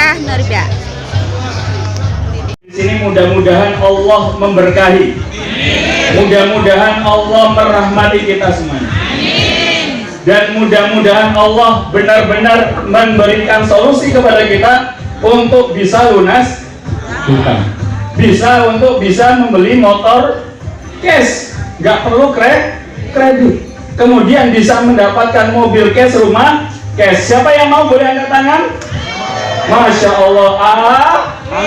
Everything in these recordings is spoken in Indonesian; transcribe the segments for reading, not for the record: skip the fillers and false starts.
Fatihah Nurba. Di sini mudah-mudahan Allah memberkahi. Mudah-mudahan Allah merahmati kita semuanya. Dan mudah-mudahan Allah benar-benar memberikan solusi kepada kita untuk bisa lunas hutang. Untuk bisa membeli motor cash, nggak perlu kredit. Kemudian bisa mendapatkan mobil cash, rumah cash. Siapa yang mau boleh angkat tangan? Masya Allah,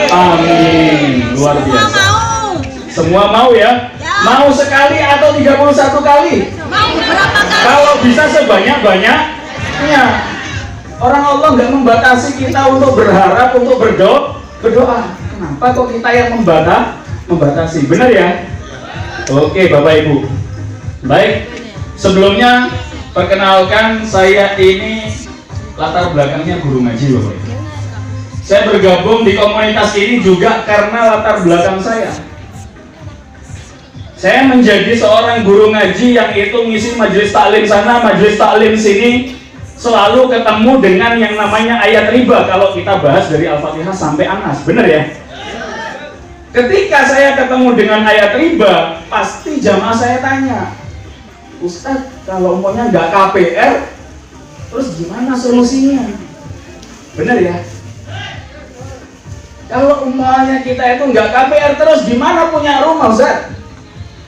amin. Luar biasa. Semua mau ya? Mau sekali atau 31 kali? Mau berapa kali? Kalau bisa sebanyak-banyaknya. Orang Allah nggak membatasi kita untuk berharap, untuk berdoa. Kenapa kok kita yang membatasi? Benar ya? Oke, Bapak Ibu. Baik, sebelumnya perkenalkan, saya ini latar belakangnya guru ngaji, Bapak Ibu. Saya bergabung di komunitas ini juga karena latar belakang saya. Saya menjadi seorang guru ngaji yang itu ngisi majelis taklim sana, majelis taklim sini, selalu ketemu dengan yang namanya ayat riba kalau kita bahas dari Al-Fatihah sampai Anas. Benar ya? Ketika saya ketemu dengan ayat riba, pasti jamaah saya tanya, Ustadz, kalau umpamanya nggak KPR, terus gimana solusinya? Benar ya? Kalau umpamanya kita itu nggak KPR, terus gimana punya rumah, Ustadz?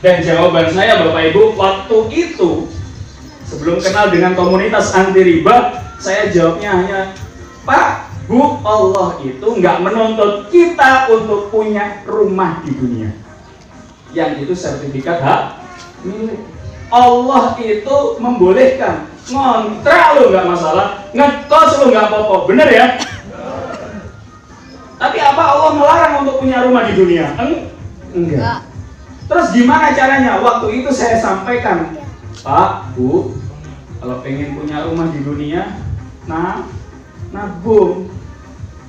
Dan jawaban saya, Bapak Ibu, waktu itu sebelum kenal dengan komunitas anti riba, saya jawabnya hanya, Pak, Bu, Allah itu nggak menuntut kita untuk punya rumah di dunia. Yang itu sertifikat hak milik. Allah itu membolehkan ngontrak lo nggak masalah, ngekos lo nggak apa-apa, bener ya? Tapi apa Allah melarang untuk punya rumah di dunia? Enggak. Terus gimana caranya? Waktu itu saya sampaikan, Pak, Bu, kalau pengen punya rumah di dunia, nabung.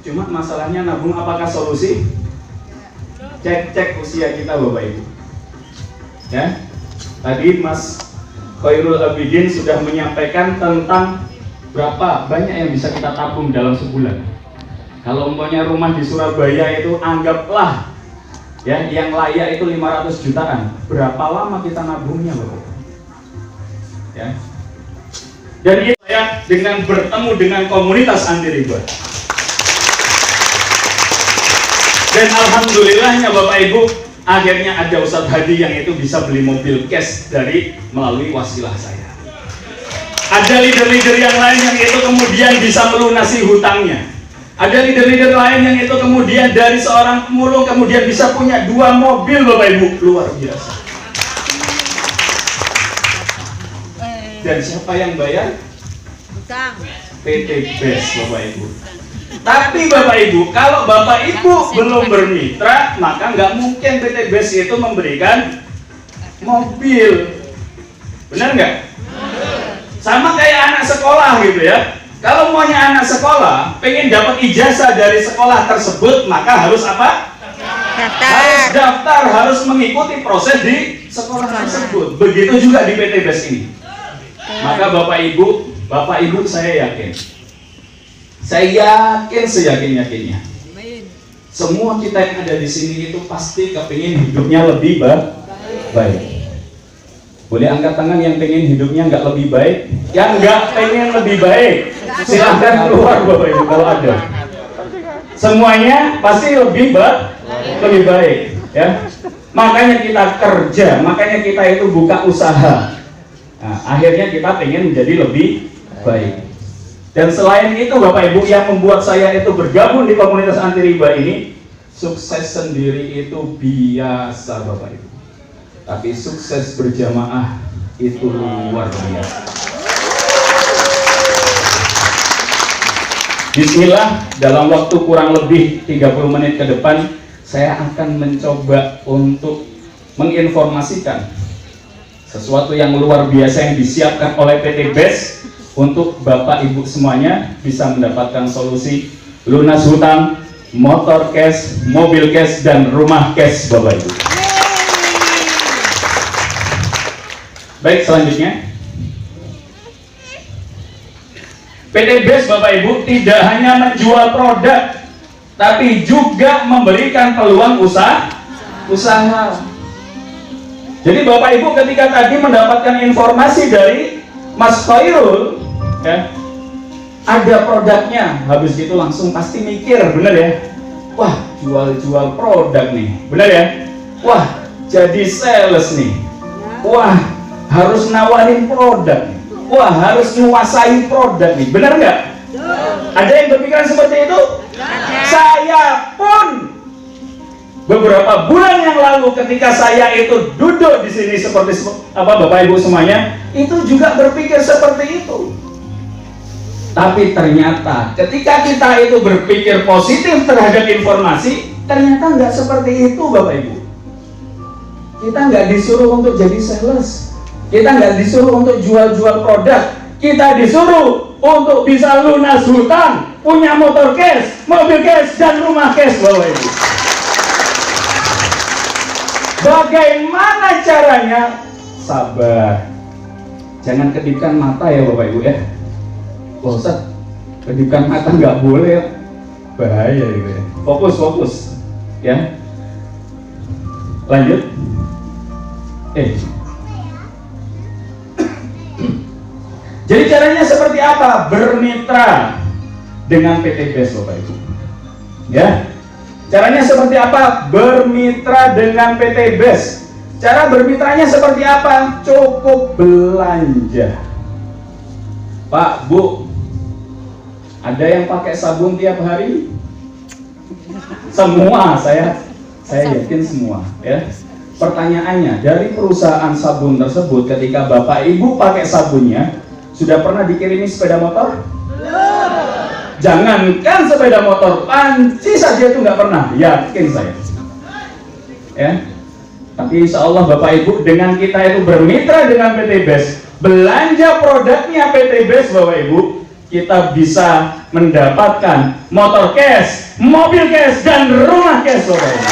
Cuma masalahnya nabung apakah solusi? Cek usia kita, Bapak Ibu. Ya, tadi Mas Khairul Abidin sudah menyampaikan tentang berapa banyak yang bisa kita tabung dalam sebulan. Kalau umpamanya rumah di Surabaya itu anggaplah ya, yang layak itu 500 jutaan. Berapa lama kita nabungnya, Bapak? Ya. Dan ini saya dengan bertemu dengan komunitas anti riba. Dan alhamdulillahnya Bapak Ibu, akhirnya ada Ustadz Hadi yang itu bisa beli mobil cash melalui wasilah saya. Ada leader-leader yang lain yang itu kemudian bisa melunasi hutangnya. Ada leader-leader lain yang itu kemudian dari seorang pemulung kemudian bisa punya 2 mobil, Bapak Ibu. Luar biasa. Dan siapa yang bayar? Hutang. PT BES, Bapak Ibu. Tapi Bapak Ibu, kalau Bapak Ibu belum bermitra, maka nggak mungkin PT BES itu memberikan mobil. Benar nggak? Sama kayak anak sekolah gitu ya. Kalau maunya anak sekolah pengen dapat ijazah dari sekolah tersebut, maka harus apa? Harus daftar, harus mengikuti proses di sekolah tersebut. Begitu juga di PT BES ini. Maka Bapak Ibu saya yakin seyakin-yakinnya, semua kita yang ada di sini itu pasti kepingin hidupnya lebih baik. Boleh angkat tangan yang pengen hidupnya nggak lebih baik, yang nggak pengen lebih baik, silahkan keluar Bapak Ibu kalau ada. Semuanya pasti lebih baik, ya. Makanya kita kerja, makanya kita itu buka usaha. Nah, akhirnya kita pengen menjadi lebih baik. Dan selain itu Bapak Ibu, yang membuat saya itu bergabung di komunitas anti riba ini, sukses sendiri itu biasa Bapak Ibu. Tapi sukses berjamaah itu luar biasa. Bismillah, dalam waktu kurang lebih 30 menit ke depan, saya akan mencoba untuk menginformasikan sesuatu yang luar biasa yang disiapkan oleh PT BES untuk Bapak Ibu semuanya bisa mendapatkan solusi lunas hutang, motor cash, mobil cash, dan rumah cash, Bapak Ibu. Baik, selanjutnya PT BES Bapak Ibu tidak hanya menjual produk, tapi juga memberikan peluang usaha. Jadi Bapak Ibu ketika tadi mendapatkan informasi dari Mas Khairul, ya, ada produknya, habis itu langsung pasti mikir, bener ya? Wah, jual produk nih, bener ya? Wah, jadi sales nih. Wah, harus nawarin produk nih. Wah, harus menguasai produk nih, bener nggak? Ada yang berpikiran seperti itu? Saya pun beberapa bulan yang lalu ketika saya itu duduk di sini seperti Bapak Ibu semuanya, itu juga berpikir seperti itu. Tapi ternyata ketika kita itu berpikir positif terhadap informasi, ternyata nggak seperti itu Bapak Ibu. Kita nggak disuruh untuk jadi sales, kita nggak disuruh untuk jual produk, kita disuruh untuk bisa lunas hutang, punya motor cash, mobil cash, dan rumah cash Bapak Ibu. Bagaimana caranya? Sabar, jangan kedipkan mata ya Bapak Ibu ya. Ustaz, kedipkan mata nggak boleh, bahaya gitu ya. Fokus ya. Lanjut. Jadi caranya seperti apa? Bermitra dengan PT BES Bapak Ibu. Ya. Caranya seperti apa? Bermitra dengan PT BES. Cara bermitranya seperti apa? Cukup belanja. Pak, Bu, ada yang pakai sabun tiap hari? Semua, saya yakin semua, ya. Pertanyaannya, dari perusahaan sabun tersebut, ketika Bapak Ibu pakai sabunnya, sudah pernah dikirimi sepeda motor? Jangankan sepeda motor, panci saja itu nggak pernah, yakin saya. Ya, tapi insya Allah Bapak Ibu, dengan kita itu bermitra dengan PT BES, belanja produknya PT BES Bapak Ibu, kita bisa mendapatkan motor cash, mobil cash, dan rumah cash Bapak Ibu.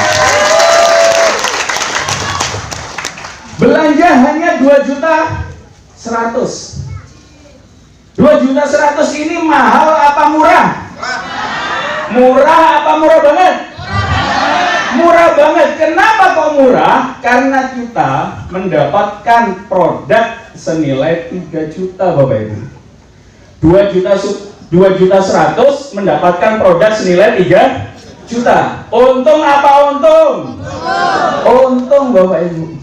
Belanja hanya 2.100.000. 2.100.000 ini mahal apa murah? Murah apa murah banget? Murah banget. Kenapa kok murah? Karena kita mendapatkan produk senilai 3 juta Bapak Ibu. 2.100.000 mendapatkan produk senilai 3 juta. Untung apa untung? Untung Bapak Ibu.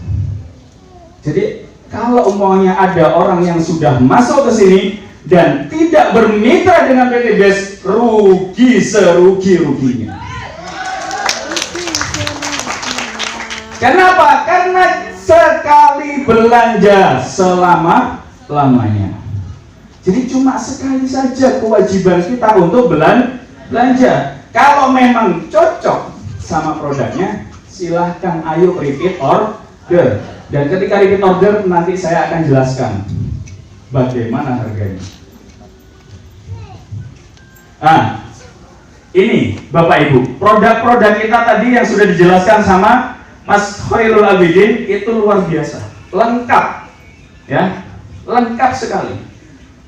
Jadi kalau umpamanya ada orang yang sudah masuk ke sini dan tidak bermitra dengan PT BES, rugi serugi-ruginya. Kenapa? Karena sekali belanja selama-lamanya. Jadi cuma sekali saja kewajiban kita untuk belanja. Kalau memang cocok sama produknya, silahkan ayo repeat order. Dan ketika repeat order nanti saya akan jelaskan bagaimana harganya. Ini Bapak Ibu, produk-produk kita tadi yang sudah dijelaskan sama Mas Khairul Abidin itu luar biasa, lengkap, ya, lengkap sekali.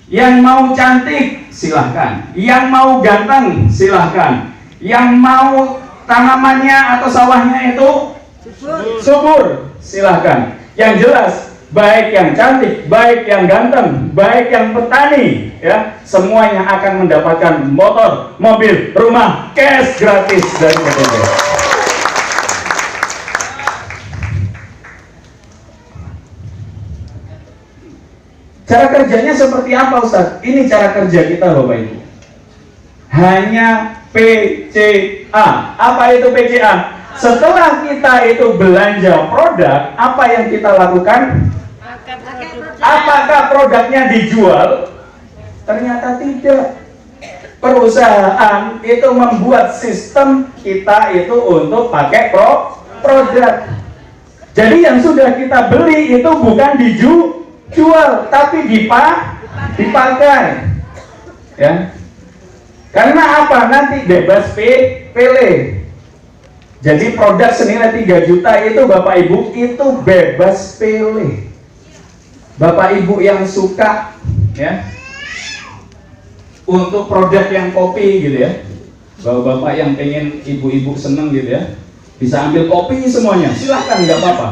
Yang mau cantik silahkan, yang mau ganteng silahkan, yang mau tanamannya atau sawahnya itu subur silahkan. Yang jelas, baik yang cantik, baik yang ganteng, baik yang petani, ya, semuanya akan mendapatkan motor, mobil, rumah, cash gratis dari PT BES. Cara kerjanya seperti apa Ustaz? Ini cara kerja kita Bapak Ibu. Hanya PCA. Apa itu PCA? Setelah kita itu belanja produk, apa yang kita lakukan? Apakah produknya dijual? Ternyata tidak. Perusahaan itu membuat sistem kita itu untuk pakai produk. Jadi yang sudah kita beli itu bukan dijual, tapi dipakai. Ya. Karena apa? Nanti bebas pilih. Jadi produk senilai 3 juta itu Bapak Ibu itu bebas pilih. Bapak Ibu yang suka, ya, untuk produk yang kopi gitu ya, Bapak-bapak yang pengen ibu-ibu seneng gitu ya, bisa ambil kopi semuanya, silahkan, nggak apa-apa.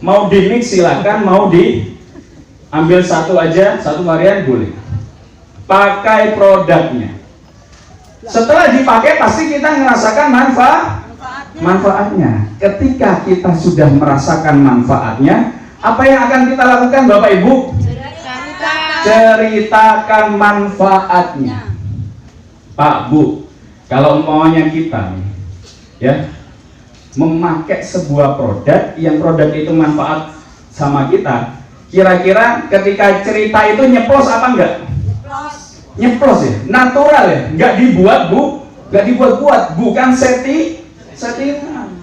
Mau di mix silahkan, mau diambil satu aja, satu varian boleh. Pakai produknya. Setelah dipakai pasti kita merasakan manfaatnya. Ketika kita sudah merasakan manfaatnya, apa yang akan kita lakukan Bapak Ibu? Ceritakan manfaatnya. Pak Bu, kalau umpamanya kita nih, ya, memakai sebuah produk yang produk itu manfaat sama kita, kira-kira ketika cerita itu nyeplos apa enggak? Nyeplos ya, natural ya, nggak dibuat Bu, nggak dibuat-buat, bukan settingan.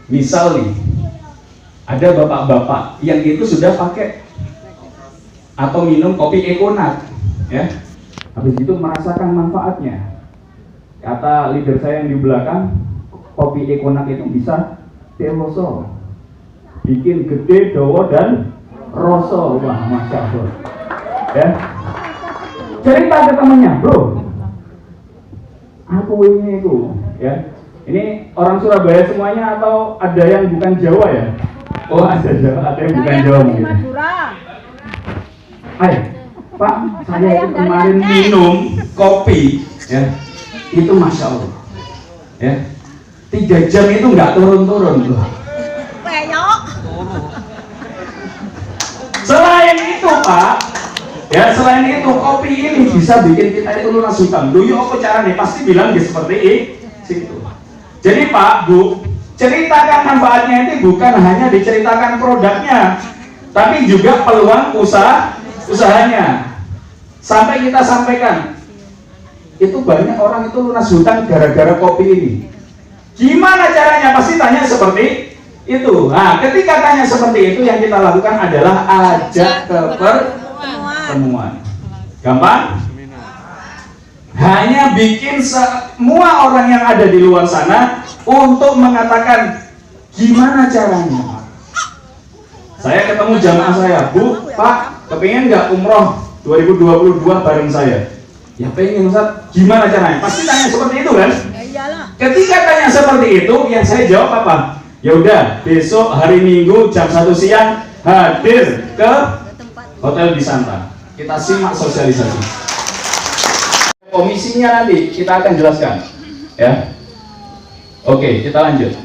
Misal nih, ada bapak-bapak yang itu sudah pakai atau minum kopi Ekonat, ya, habis itu merasakan manfaatnya. Kata leader saya yang di belakang, kopi Ekonat itu bisa teloso, bikin gede, dawa dan rosol, wah masya Allah, ya. Cerita ke temannya, bro, aku ini itu, ya. Ini orang Surabaya semuanya atau ada yang bukan Jawa ya? Oh ada yang bukan Jawa mungkin. Hai, Pak, saya itu kemarin minum kopi, ya, itu masya Allah, ya, 3 jam itu nggak turun-turun loh. Selain itu Pak, ya, selain itu kopi ini bisa bikin kita itu lunas hutang. Dulu apa caranya? Pasti bilang seperti itu. Jadi Pak Bu, ceritakan manfaatnya itu bukan hanya diceritakan produknya, tapi juga peluang usahanya. Sampai kita sampaikan, itu banyak orang itu lunas hutang gara-gara kopi ini. Gimana caranya? Pasti tanya seperti itu. Nah, ketika tanya seperti itu, yang kita lakukan adalah ajak ke pertemuan. Gampang? Hanya bikin semua orang yang ada di luar sana untuk mengatakan gimana caranya. Saya ketemu jamaah saya, Bu, Pak, kepingin nggak umroh 2022 bareng saya? Ya pengen Ustaz, gimana caranya? Pasti tanya seperti itu kan? Ketika tanya seperti itu, yang saya jawab apa? Ya udah, besok hari Minggu jam 1 siang hadir ke Hotel Disanta. Kita simak sosialisasi. Komisinya nanti kita akan jelaskan, ya. Oke, kita lanjut.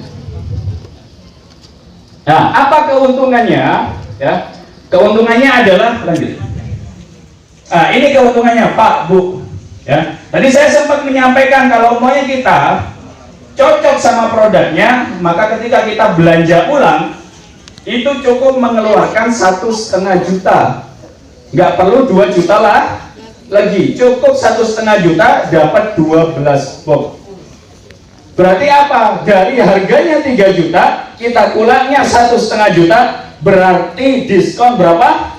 Nah, apa keuntungannya? Ya, keuntungannya adalah lanjut. Nah, ini keuntungannya Pak Bu. Ya, tadi saya sempat menyampaikan kalau maunya kita cocok sama produknya, maka ketika kita belanja ulang itu cukup mengeluarkan 1,5 juta. Nggak perlu 2 juta lah. Lagi cukup 1,5 juta dapat 12 box. Berarti apa? Dari harganya 3 juta kita kulangnya 1,5 juta, berarti diskon berapa?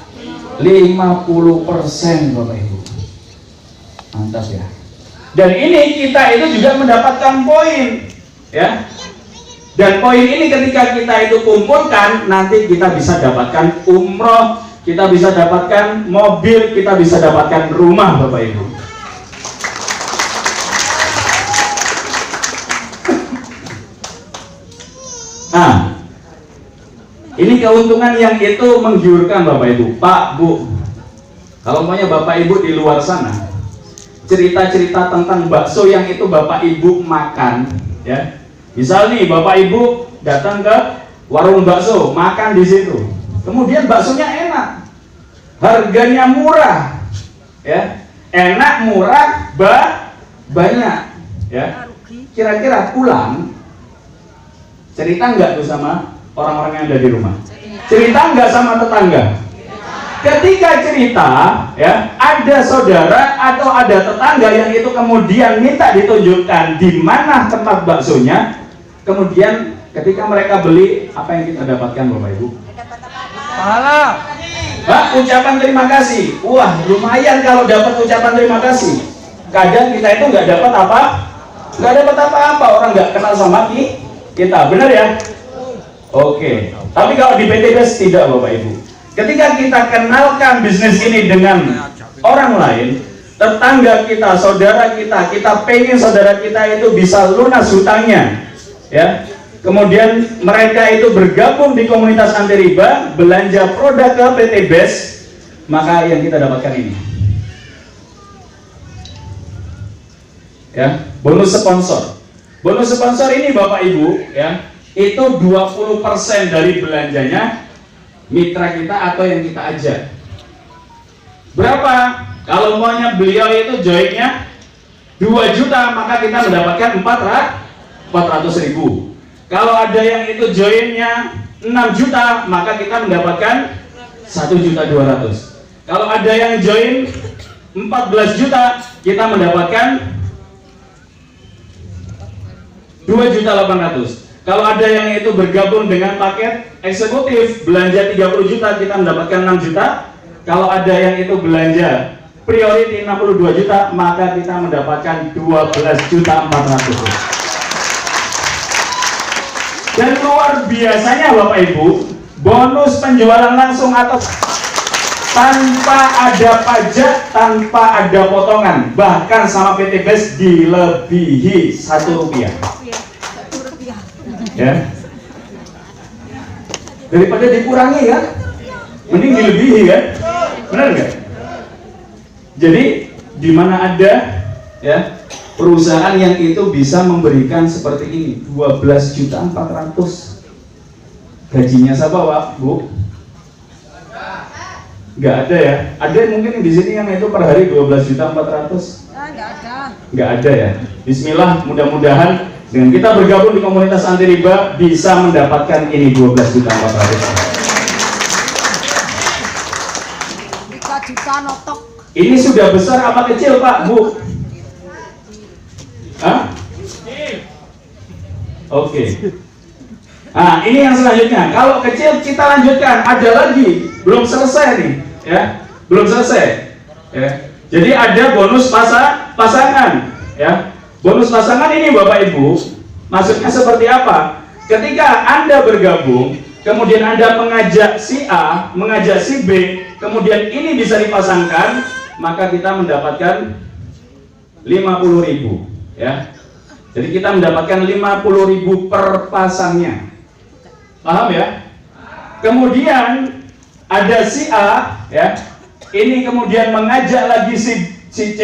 50% Bapak Ibu. Mantap ya. Dan ini kita itu juga mendapatkan poin, ya. Dan poin ini ketika kita itu kumpulkan, nanti kita bisa dapatkan umroh, kita bisa dapatkan mobil, kita bisa dapatkan rumah Bapak Ibu. Nah, ini keuntungan yang itu menggiurkan Bapak Ibu. Pak Bu, kalau maunya Bapak Ibu di luar sana, cerita-cerita tentang bakso yang itu Bapak Ibu makan, ya. Misal nih Bapak Ibu datang ke warung bakso, makan di situ. Kemudian baksonya enak, harganya murah, ya, enak, murah, banyak, ya. Kira-kira pulang cerita nggak tuh sama orang-orang yang ada di rumah? Cerita nggak sama tetangga? Ketika cerita, ya, ada saudara atau ada tetangga yang itu kemudian minta ditunjukkan di mana tempat baksonya, kemudian ketika mereka beli, apa yang kita dapatkan Bapak Ibu? Pahala. Pak, ucapan terima kasih. Wah, lumayan kalau dapat ucapan terima kasih. Kadang kita itu nggak dapat apa? Nggak dapat apa-apa, orang nggak kenal sama kita, benar ya? Oke. Tapi kalau di PTBS tidak Bapak Ibu. Ketika kita kenalkan bisnis ini dengan orang lain, tetangga kita, saudara kita pengen saudara kita itu bisa lunas hutangnya, ya. Kemudian mereka itu bergabung di komunitas anti riba, belanja produk ke PT BES, maka yang kita dapatkan ini, ya, bonus sponsor. Bonus sponsor ini Bapak Ibu, ya, itu 20% dari belanjanya mitra kita atau yang kita ajak. Berapa? Kalau maunya beliau itu joinnya 2 juta, maka kita mendapatkan 400.000. Kalau ada yang itu joinnya 6 juta, maka kita mendapatkan 1.200.000. Kalau ada yang join 14 juta, kita mendapatkan 2.800.000. Kalau ada yang itu bergabung dengan paket eksekutif belanja 30 juta, kita mendapatkan 6 juta. Kalau ada yang itu belanja priority 62 juta, maka kita mendapatkan 12.400.000. Dan luar biasanya Bapak Ibu, bonus penjualan langsung atau tanpa ada pajak, tanpa ada potongan, bahkan sama PT BES dilebihi Rp1. Ya, daripada dikurangi kan, mending dilebihi kan, benar nggak? Jadi di mana ada, ya, perusahaan yang itu bisa memberikan seperti ini, 12.400.000. Gajinya siapa Pak, Bu? Nggak ada ya? Ada mungkin di sini yang itu per hari 12.400.000? Nggak ada ya? Bismillah, mudah-mudahan dengan kita bergabung di komunitas anti riba bisa mendapatkan ini 12.400.000. 3 juta notok. Ini sudah besar apa kecil Pak, Bu? Hah? Oke. Nah, ini yang selanjutnya. Kalau kecil kita lanjutkan, ada lagi, belum selesai nih, ya, belum selesai. Ya. Jadi ada bonus pasangan, ya. Bonus pasangan ini Bapak Ibu, maksudnya seperti apa? Ketika Anda bergabung, kemudian Anda mengajak si A, mengajak si B, kemudian ini bisa dipasangkan, maka kita mendapatkan 50.000, ya. Jadi kita mendapatkan 50.000 per pasangnya. Paham ya? Kemudian ada si A, ya. Ini kemudian mengajak lagi si C,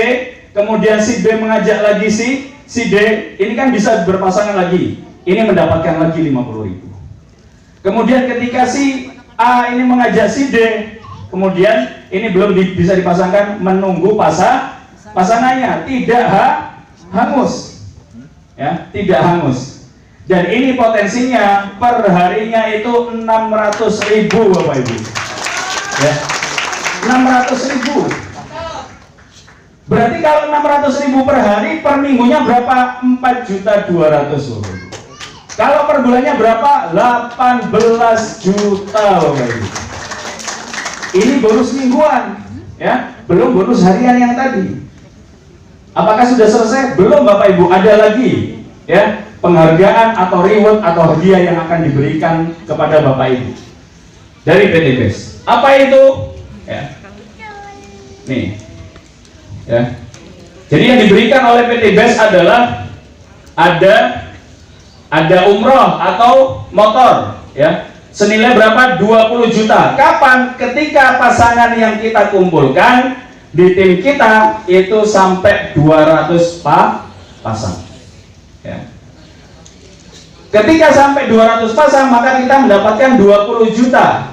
kemudian si B mengajak lagi si D, ini kan bisa berpasangan lagi. Ini mendapatkan lagi 50.000. Kemudian ketika si A ini mengajak si D, kemudian ini belum bisa dipasangkan, menunggu pasangannya tidak hangus, ya, tidak hangus. Dan ini potensinya per harinya itu 600.000 Bapak Ibu, ya, 600.000. Berarti kalau 600.000 per hari, per minggunya berapa? 4.200.000. Kalau per bulannya berapa? 18 juta Bapak Ibu. Ini bonus mingguan, ya, belum bonus harian yang tadi. Apakah sudah selesai? Belum Bapak Ibu, ada lagi, ya, penghargaan atau reward atau hadiah yang akan diberikan kepada Bapak Ibu dari PT BES. Apa itu? Ya. Nih. Ya. Jadi yang diberikan oleh PT BES adalah ada umroh atau motor, ya, senilai berapa? 20 juta. Kapan? Ketika pasangan yang kita kumpulkan di tim kita itu sampai 200 pasang, ya. Ketika sampai 200 pasang, maka kita mendapatkan 20 juta.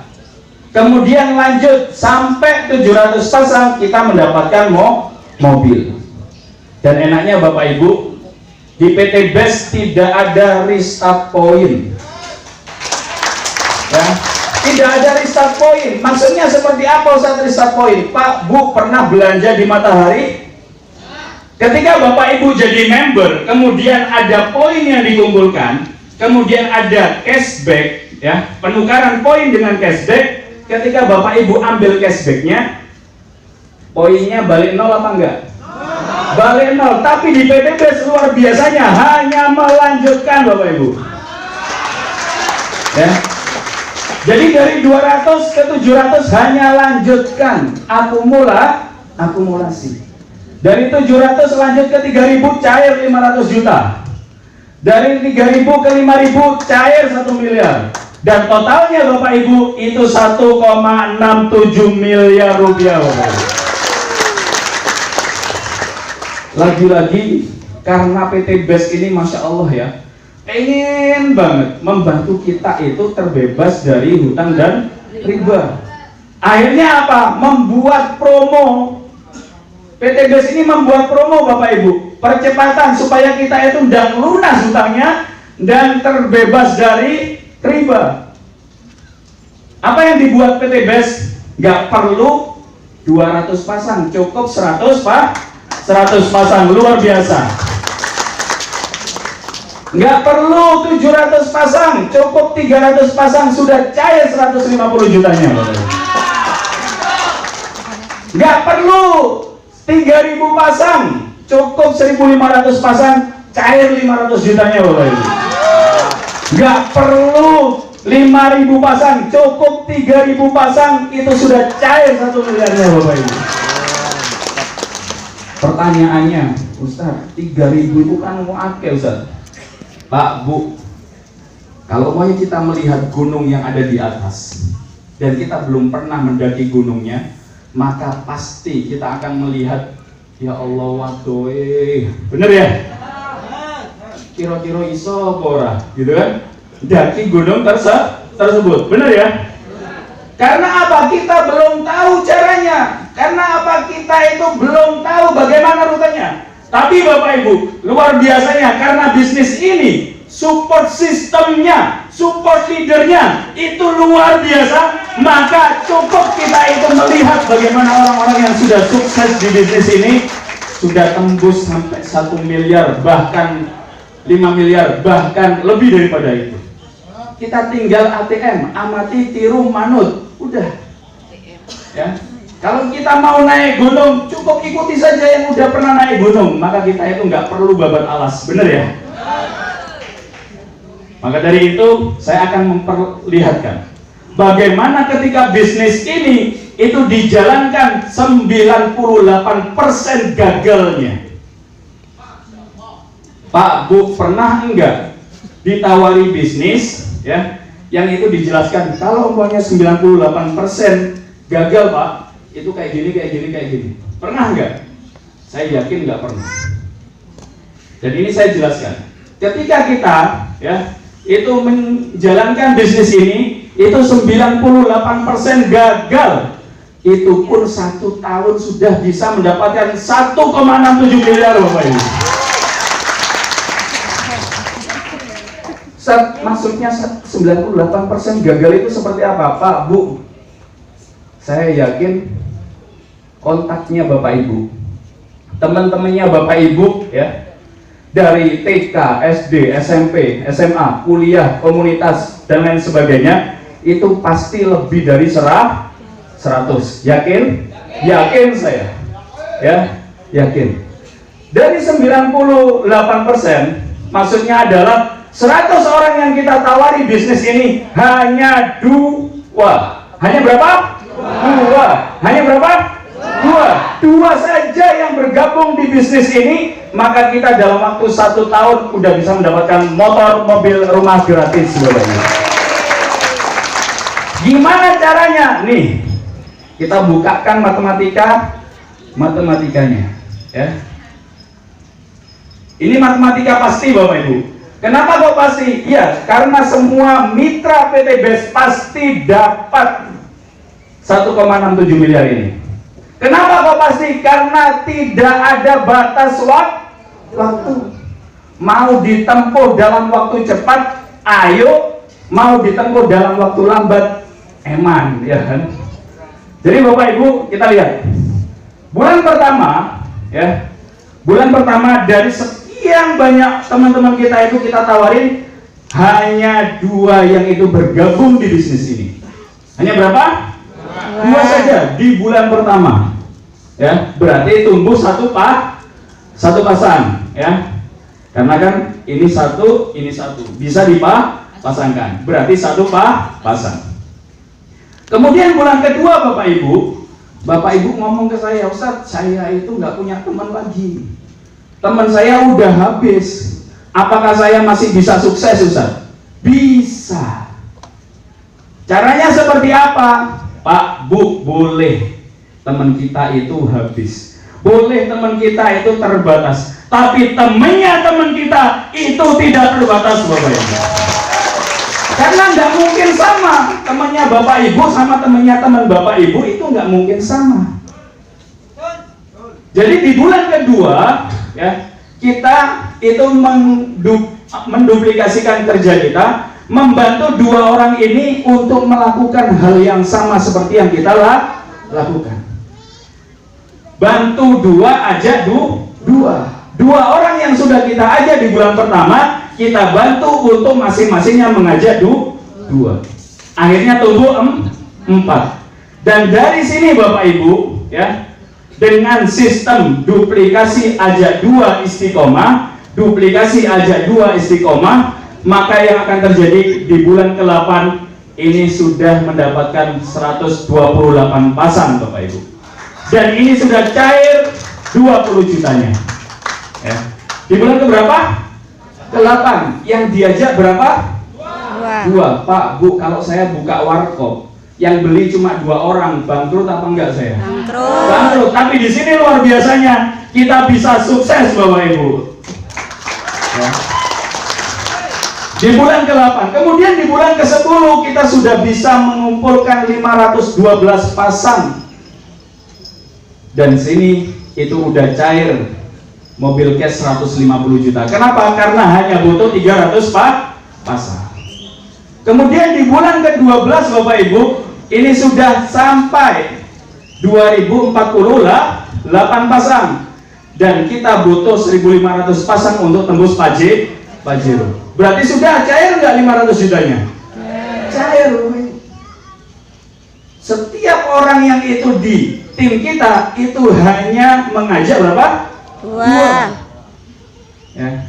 Kemudian lanjut sampai 700 pasang, kita mendapatkan mobil. Dan enaknya Bapak Ibu, di PT BES tidak ada restart point, ya, tidak ada restart point. Maksudnya seperti apa Ustaz restart point? Pak, Bu pernah belanja di Matahari? Ketika Bapak Ibu jadi member, kemudian ada poin yang dikumpulkan, kemudian ada cashback, ya, penukaran poin dengan cashback. Ketika Bapak Ibu ambil cashbacknya, poinnya balik nol apa enggak? Balik nol. Tapi di PT BES luar biasanya hanya melanjutkan Bapak Ibu, ya. Jadi dari 200 ke 700 hanya lanjutkan akumulasi. Dari 700 lanjut ke 3.000 cair 500 juta. Dari 3.000 ke 5.000 cair 1 miliar. Dan totalnya Bapak Ibu itu 1,67 miliar rupiah Bapak Ibu. Lagi-lagi karena PT BES ini Masya Allah ya, pengen banget membantu kita itu terbebas dari hutang dan riba. Akhirnya apa? Membuat promo. PT BES ini membuat promo Bapak Ibu, percepatan supaya kita itu udah lunas hutangnya dan terbebas dari riba. Apa yang dibuat PT BES? Gak perlu 200 pasang, cukup 100 Pak, 100 pasang, luar biasa. Gak perlu 700 pasang, cukup 300 pasang, sudah cair 150 jutanya. Gak perlu 3.000 pasang, cukup 1.500 pasang, cair 500 jutanya Bapak Ibu. Gak perlu 5.000 pasang, cukup 3.000 pasang, itu sudah cair 1 miliarnya Bapak Ibu. Pertanyaannya, Ustaz, 3.000 itu kan wakil Ustaz. Pak, Bu, kalau mau kita melihat gunung yang ada di atas dan kita belum pernah mendaki gunungnya, maka pasti kita akan melihat, ya Allah waduh, bener ya? Kira-kira iso pora, gitu kan? Daki gunung tersebut, bener ya? Karena apa? Kita belum tahu caranya. Karena apa? Kita itu belum tahu bagaimana rutenya. Tapi Bapak Ibu, luar biasanya karena bisnis ini support sistemnya, support leadernya itu luar biasa, maka cukup kita itu melihat bagaimana orang-orang yang sudah sukses di bisnis ini sudah tembus sampai 1 miliar, bahkan 5 miliar, bahkan lebih daripada itu. Kita tinggal ATM, amati, tiru, manut, udah ya. Kalau kita mau naik gunung, cukup ikuti saja yang udah pernah naik gunung, maka kita itu nggak perlu babat alas, bener ya? Maka dari itu saya akan memperlihatkan bagaimana ketika bisnis ini itu dijalankan 98% gagalnya. Pak, Bu, pernah enggak ditawari bisnis ya yang itu dijelaskan kalau umpamanya 98% gagal Pak, itu kayak gini, kayak gini, kayak gini. Pernah enggak? Saya yakin enggak pernah. Dan ini saya jelaskan. Ketika kita ya itu menjalankan bisnis ini, itu 98% gagal. Itu pun 1 tahun sudah bisa mendapatkan 1,67 miliar Bapak Ibu. Maksudnya 98% gagal itu seperti apa Pak, Bu? Saya yakin kontaknya Bapak Ibu, teman-temannya Bapak Ibu ya, dari TK, SD, SMP, SMA, kuliah, komunitas dan lain sebagainya, itu pasti lebih dari 100. Yakin? Yakin saya ya, yakin. Dari 98% maksudnya adalah 100 orang yang kita tawari bisnis ini hanya 2. Hanya berapa? 2. Hanya berapa? 2 saja yang bergabung di bisnis ini, maka kita dalam waktu 1 tahun udah bisa mendapatkan motor, mobil, rumah gratis. Gimana caranya? Nih, kita bukakan matematikanya ya. Ini matematika pasti Bapak Ibu. Kenapa kok pasti? Ya, karena semua mitra PT BES pasti dapat 1,67 miliar ini. Kenapa kok pasti? Karena tidak ada batas waktu. Mau ditempuh dalam waktu cepat, ayo. Mau ditempuh dalam waktu lambat, eman, ya kan? Jadi Bapak Ibu, kita lihat. Bulan pertama, ya. Bulan pertama dari sekian banyak teman-teman kita itu kita tawarin hanya 2 yang itu bergabung di bisnis ini. Hanya berapa? 2 saja di bulan pertama. Ya, berarti tumbuh 1 pasang, ya. Karena kan ini 1, ini 1. Bisa dipasangkan. Berarti 1 pasang. Kemudian bulan kedua Bapak Ibu, Bapak Ibu ngomong ke saya, Ustaz, saya itu nggak punya teman lagi. Teman saya udah habis. Apakah saya masih bisa sukses, Ustaz? Bisa. Caranya seperti apa? Pak, Bu, boleh teman kita itu habis. Boleh teman kita itu terbatas. Tapi temannya teman kita itu tidak terbatas, Bapak Ibu. Karena nggak mungkin sama. Temannya Bapak Ibu sama temannya teman Bapak Ibu itu nggak mungkin sama. Jadi di bulan kedua, ya, kita itu menduplikasikan kerja kita, membantu dua orang ini untuk melakukan hal yang sama seperti yang kita lakukan. Bantu dua, ajak dua. Dua orang yang sudah kita ajak di bulan pertama, kita bantu untuk masing-masingnya mengajak dua. Akhirnya tumbuh 4. Dan dari sini Bapak Ibu, ya, dengan sistem duplikasi ajak 2 istiqomah, duplikasi ajak 2 istiqomah, maka yang akan terjadi di bulan ke-8 ini sudah mendapatkan 128 pasang, Bapak Ibu. Dan ini sudah cair 20 jutanya. Ya. Di bulan ke-berapa? Ke-8. Yang diajak berapa? 2. Pak, Bu, kalau saya buka warkop, yang beli cuma 2 orang, bangkrut apa enggak saya? Bangkrut. Tapi di sini luar biasanya, kita bisa sukses, Bapak Ibu. Ya. Di bulan ke-8. Kemudian di bulan ke-10 kita sudah bisa mengumpulkan 512 pasang. Dan sini itu udah cair mobil cash 150 juta. Kenapa? Karena hanya butuh 300 pasang. Kemudian di bulan ke-12 Bapak Ibu, ini sudah sampai 2048 pasang. Dan kita butuh 1500 pasang untuk tembus Pajero. Berarti sudah cair nggak 500 jutanya? Cair. Setiap orang yang itu di tim kita itu hanya mengajak berapa? 2. Ya.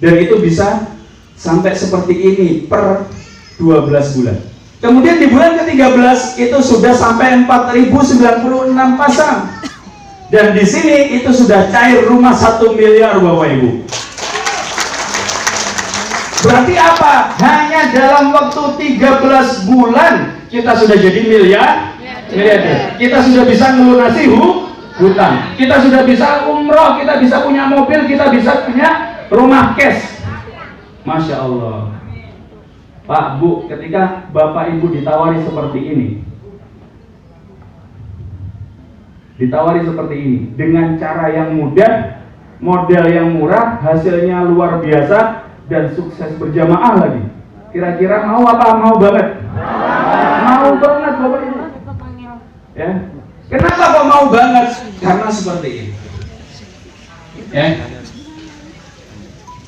Dan itu bisa sampai seperti ini per 12 bulan. Kemudian di bulan ke-13 itu sudah sampai 4096 pasang. Dan di sini itu sudah cair rumah 1 miliar Bapak Ibu. Berarti apa? Hanya dalam waktu 13 bulan kita sudah jadi miliarder. Kita sudah bisa melunasi hutang. Kita sudah bisa umroh, kita bisa punya mobil, kita bisa punya rumah cash. Masya Allah. Pak, Bu, ketika Bapak Ibu ditawari seperti ini dengan cara yang mudah, modal yang murah, hasilnya luar biasa, dan sukses berjamaah lagi. Kira-kira mau apa? Mau banget? Mau banget Bapak Ibu. Ya. Kenapa kok mau banget? Karena seperti ini. Ya.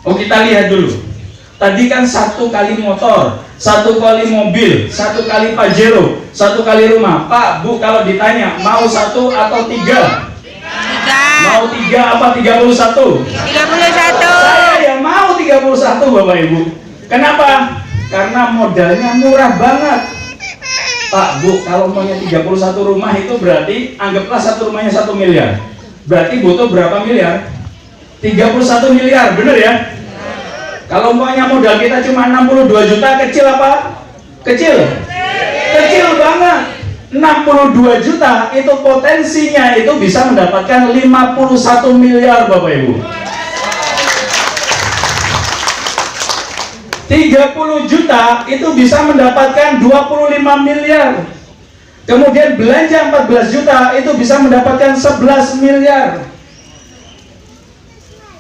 Oh, kita lihat dulu. Tadi kan 1 kali motor, 1 kali mobil, 1 kali Pajero, 1 kali rumah. Pak, Bu, kalau ditanya mau 1 atau 3? 3. Mau 3 apa 31? 31. Saya ya mau 31 Bapak Ibu. Kenapa? Karena modalnya murah banget. Pak, Bu, kalau maunya 31 rumah itu berarti anggaplah 1 rumahnya 1 miliar. Berarti butuh berapa miliar? 31 miliar, bener ya? Kalau maunya modal kita cuma 62 juta, kecil apa? Kecil? Kecil banget. 62 juta itu potensinya itu bisa mendapatkan 51 miliar Bapak Ibu. 30 juta itu bisa mendapatkan 25 miliar. Kemudian belanja 14 juta itu bisa mendapatkan 11 miliar.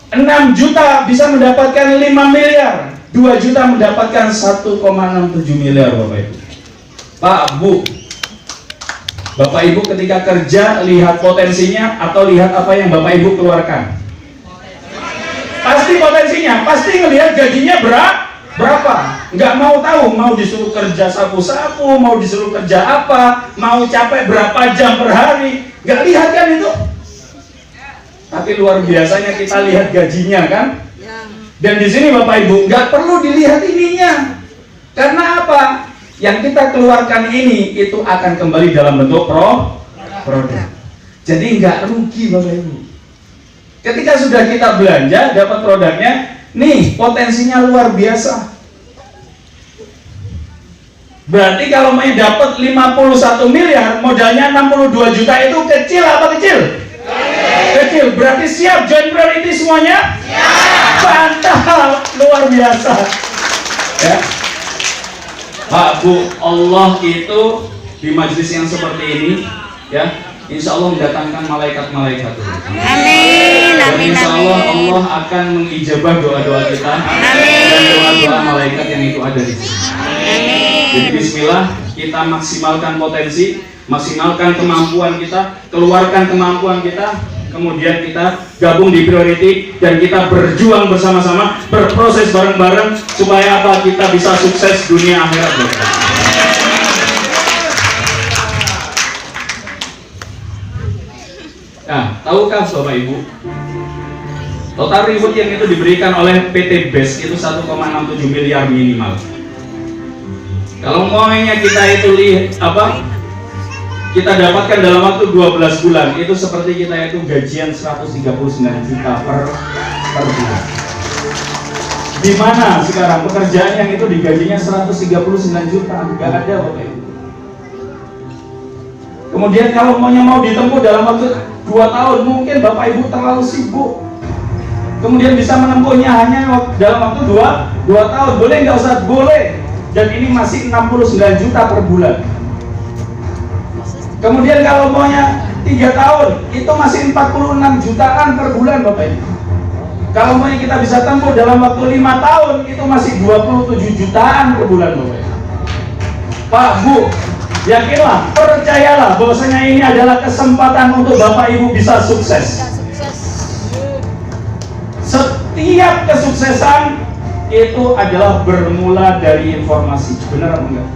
6 juta bisa mendapatkan 5 miliar. 2 juta mendapatkan 1,67 miliar Bapak Ibu. Pak, Bu, Bapak Ibu ketika kerja lihat potensinya atau lihat apa yang Bapak Ibu keluarkan? Pasti potensinya, pasti ngelihat gajinya berapa? Nggak mau tahu, mau disuruh kerja sapu-sapu, mau disuruh kerja apa, mau capek berapa jam per hari, nggak lihat kan itu? Tapi luar biasanya kita lihat gajinya kan? Dan di sini Bapak Ibu nggak perlu dilihat ininya, karena apa? Yang kita keluarkan ini itu akan kembali dalam bentuk produk. Jadi nggak rugi Bapak Ibu. Ketika sudah kita belanja dapat produknya, nih potensinya luar biasa. Berarti kalau mau dapat 51 miliar, modalnya 62 juta itu kecil apa kecil? Kecil. Berarti siap join priority semuanya? Siap. Mantap, luar biasa. Ya. Pak Bu, Allah itu di majelis yang seperti ini, ya, insya Allah mendatangkan malaikat-malaikat. Amin. Dan Amin. insya Allah Allah akan mengijabah doa-doa kita dan doa-doa malaikat yang itu ada di sini. Jadi bismillah, kita maksimalkan potensi, maksimalkan kemampuan kita, keluarkan kemampuan kita, kemudian kita gabung di priority dan kita berjuang bersama-sama, berproses bareng-bareng supaya apa? Kita bisa sukses dunia akhirat. Nah, tahukah Bapak Ibu? Total reward yang itu diberikan oleh PT BES itu 1,67 miliar minimal. Kalau maunya kita itu kita dapatkan dalam waktu 12 bulan, itu seperti kita itu gajian 139 juta per bulan. Di mana sekarang pekerjaan yang itu digajinya 139 juta? Nggak ada Bapak Ibu. Kemudian kalau mau ditempuh dalam waktu 2 tahun, mungkin Bapak Ibu terlalu sibuk. Kemudian bisa menempuhnya hanya dalam waktu 2 tahun. Boleh nggak Ustaz? Boleh. Dan ini masih 69 juta per bulan. Kemudian kalau maunya 3 tahun, itu masih 46 jutaan per bulan Bapak Ibu. Kalau maunya kita bisa tempuh dalam waktu 5 tahun, itu masih 27 jutaan per bulan Bapak Ibu. Pak Bu, yakinlah, percayalah bahwasanya ini adalah kesempatan untuk Bapak Ibu bisa sukses. Setiap kesuksesan itu adalah bermula dari informasi. Benar atau enggak?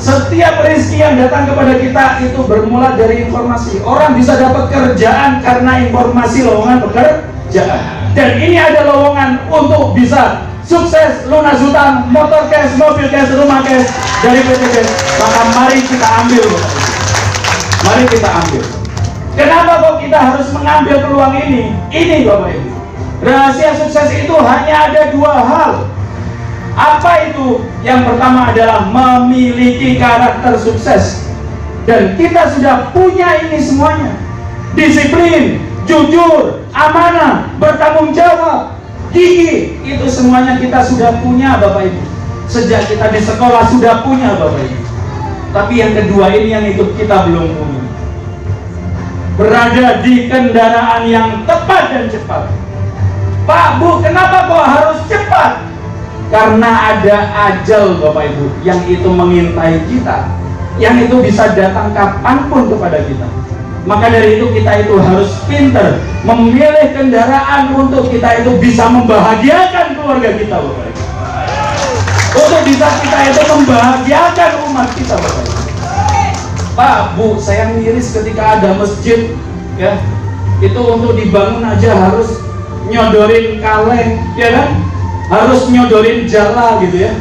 Setiap rezeki yang datang kepada kita itu bermula dari informasi. Orang bisa dapat kerjaan karena informasi lowongan pekerjaan. Dan ini ada lowongan untuk bisa sukses, lunas hutang, motor cash, mobil cash, rumah cash dari PT BES. Maka mari kita ambil. Mari kita ambil. Kenapa kok kita harus mengambil peluang ini? Ini Bapak Ibu. Rahasia sukses itu hanya ada 2 hal. Apa itu? Yang pertama adalah memiliki karakter sukses. Dan kita sudah punya ini semuanya. Disiplin, jujur, amanah, bertanggung jawab, gigih. Itu semuanya kita sudah punya Bapak Ibu. Sejak kita di sekolah sudah punya Bapak Ibu. Tapi yang kedua ini yang itu kita belum punya. Berada di kendaraan yang tepat dan cepat. Pak Bu, kenapa kok harus cepat? Karena ada ajal Bapak Ibu yang itu mengintai kita, yang itu bisa datang kapanpun kepada kita. Maka dari itu kita itu harus pintar memilih kendaraan untuk kita itu bisa membahagiakan keluarga kita Bapak Ibu. Untuk bisa kita itu membahagiakan umat kita Bapak Ibu. Pak Bu, saya miris ketika ada masjid, ya, itu untuk dibangun aja harus nyodorin kaleng, ya kan? Harus nyodorin jala gitu ya,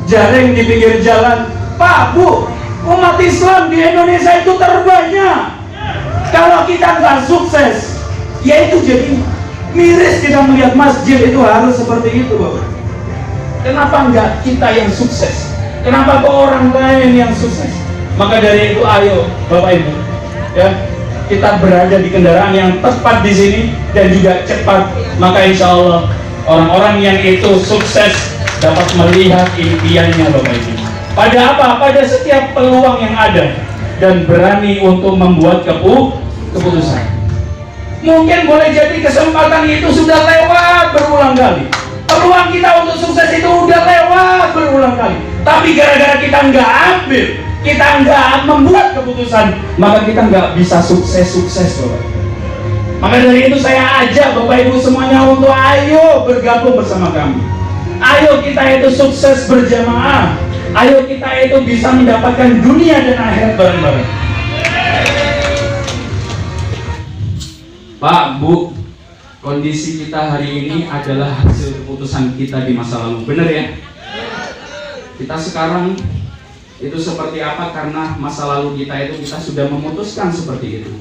jaring di pinggir jalan. Pak Bu, umat Islam di Indonesia itu terbanyak. Kalau kita nggak sukses, ya itu jadi miris kita melihat masjid itu harus seperti itu Bapak. Kenapa nggak kita yang sukses? Kenapa kok orang lain yang sukses? Maka dari itu ayo Bapak Ibu, ya, kita berada di kendaraan yang tepat di sini dan juga cepat. Maka insya Allah orang-orang yang itu sukses dapat melihat impiannya Bapak Ibu. Pada apa? Pada setiap peluang yang ada dan berani untuk membuat keputusan. Mungkin boleh jadi kesempatan itu sudah lewat berulang kali. Peluang kita untuk sukses itu udah lewat berulang kali. Tapi gara-gara kita nggak ambil, kita nggak membuat keputusan, maka kita nggak bisa sukses Bapak. Maka dari itu saya ajak Bapak Ibu semuanya untuk ayo bergabung bersama kami. Ayo kita itu sukses berjamaah. Ayo kita itu bisa mendapatkan dunia dan akhirat bareng-bareng. Pak, Bu, kondisi kita hari ini adalah hasil keputusan kita di masa lalu. Benar ya? Kita sekarang Itu seperti apa? Karena masa lalu kita itu kita sudah memutuskan seperti itu.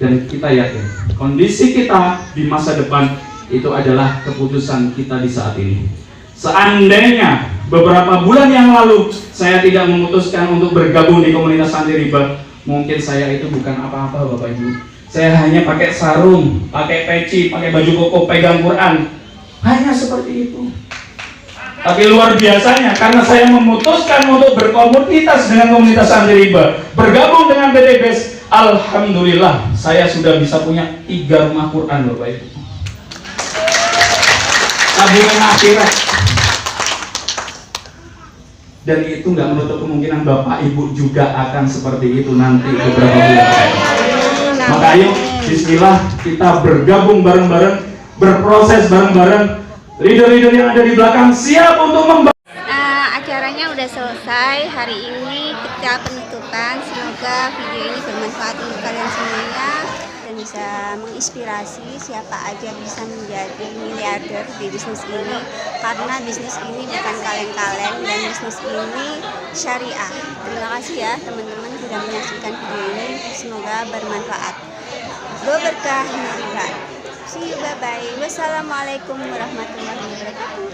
Dan kita yakin kondisi kita di masa depan itu adalah keputusan kita di saat ini. Seandainya beberapa bulan yang lalu saya tidak memutuskan untuk bergabung di komunitas Santri Riba, mungkin saya itu bukan apa-apa Bapak Ibu. Saya hanya pakai sarung, pakai peci, pakai baju koko, pegang Quran. Hanya seperti itu. Tapi luar biasanya karena saya memutuskan untuk berkomunitas dengan komunitas Santri Riba, bergabung dengan PTBS, alhamdulillah saya sudah bisa punya 3 rumah Quran Bapak Ibu. Tabungan akhirat. Dan itu nggak menutup kemungkinan Bapak Ibu juga akan seperti itu nanti beberapa bulan. Maka ayo bismillah kita bergabung bareng-bareng, berproses bareng-bareng. Leader-leader yang ada di belakang siap untuk membantu. Acaranya udah selesai hari ini, kita penutupan. Semoga video ini bermanfaat untuk kalian semuanya dan bisa menginspirasi siapa aja bisa menjadi miliarder di bisnis ini, karena bisnis ini bukan kaleng-kaleng dan bisnis ini syariah. Terima kasih ya teman-teman sudah menyaksikan video ini, semoga bermanfaat. Berkah, See you, bye-bye. Wassalamualaikum warahmatullahi wabarakatuh.